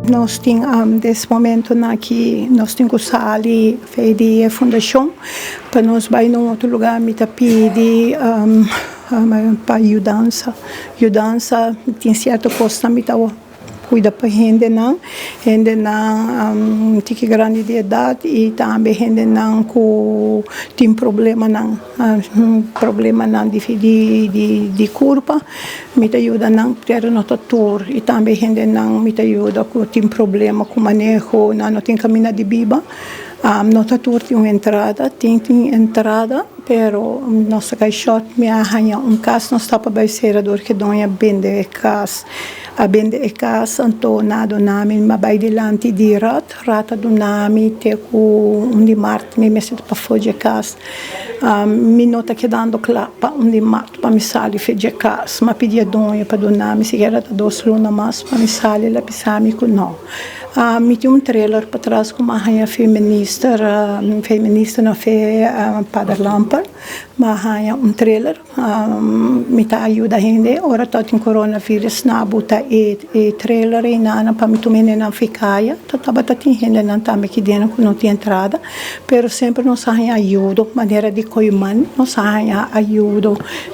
nós temos desse momento aqui nós temos que sali de fundação para nós vai num outro lugar me pedir para ajudança tem certa coisa me cuida para gente não tem grande de idade e também gente não tem problema não de corpo me ajuda não ter no doutor e também gente não me ajuda com tem problema com manejo não tem caminho de biba no doutor tem uma entrada pero nossa caixote me arranha caso não está para baicerador que dói bende casa a bende casa então nada nome mas vai delante de rata do nome te com de marte me mete para fora casa me nota que dando clapa de marte para me sair fora casa mas pedia dói para do nome se era dois luna mais para me sair lá pisami com não me tinha trailer para trás com uma rainha feminista não fez Padre Lampard mas rainha trailer me tá ajuda a gente ora tá tem coronavírus na buta e trailer e nana para me tomar na ficaia tá tem gente não tá me que dentro não tem entrada pero sempre nos rainha ajuda maneira de coiman nos rainha ajuda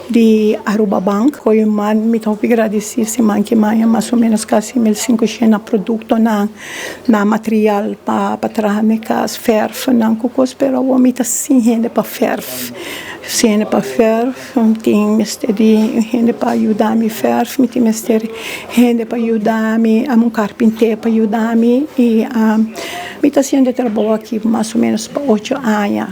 de Aruba Bank coiman me tô agradecer se man que mais ou menos quase 1.500 produto na material para trabalhar na casa ferf não cocos pero o homem tá sem gente para ferf sem para ferf tem mistério gente para ajudar me ferf me tem mistério gente para ajudar me a um carpinteiro para ajudar me e me tá sendo trabalho aqui mais ou menos para 8 anos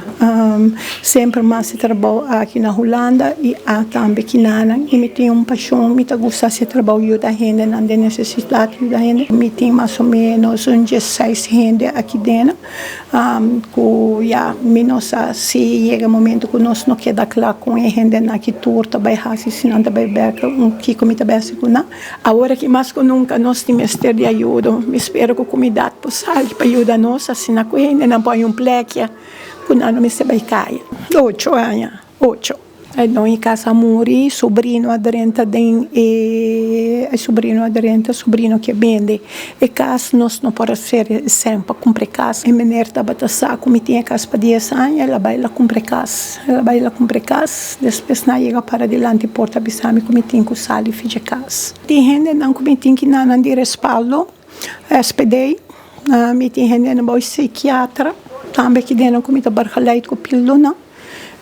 sempre mais trabalho aqui na Holanda e também aqui na e me tem paixão me tá gosta de trabalho ajudar gente não tem necessidade de gente me tem mais ou menos 16 gente aqui dentro me nossa se chega momento que nós não queda claro com a gente aqui torta vai raci se não vai beca que comida básica não agora que mais que nunca nós temos ter de ajuda me espero que a comunidade possa para ajudar nós assim na coisa não põe pleque quando não me se vai cair 8 anos 8 Então, em casa muri, sobrinho aderente sobrinho que vende. E casa nós não pode ser sempre comprar casa. E menina da batasa, como tinha casa para 10 anos, ela vai lá comprar casa. Depois não chega para diante porta bisami como tinha que sair e fazer casa. Tem gente não como tinha que não de respaldo, SPD, me tem gente não vai psiquiatra, também que dentro como está barcalhado com pílula.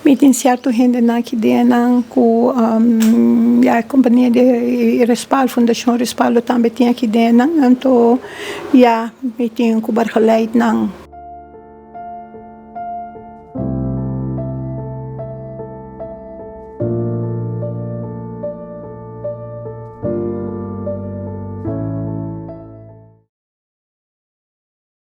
Me tem certo gente aqui dentro com a companhia de respaldo, fundação respaldo também tem aqui dentro, então me tem com barcalhado não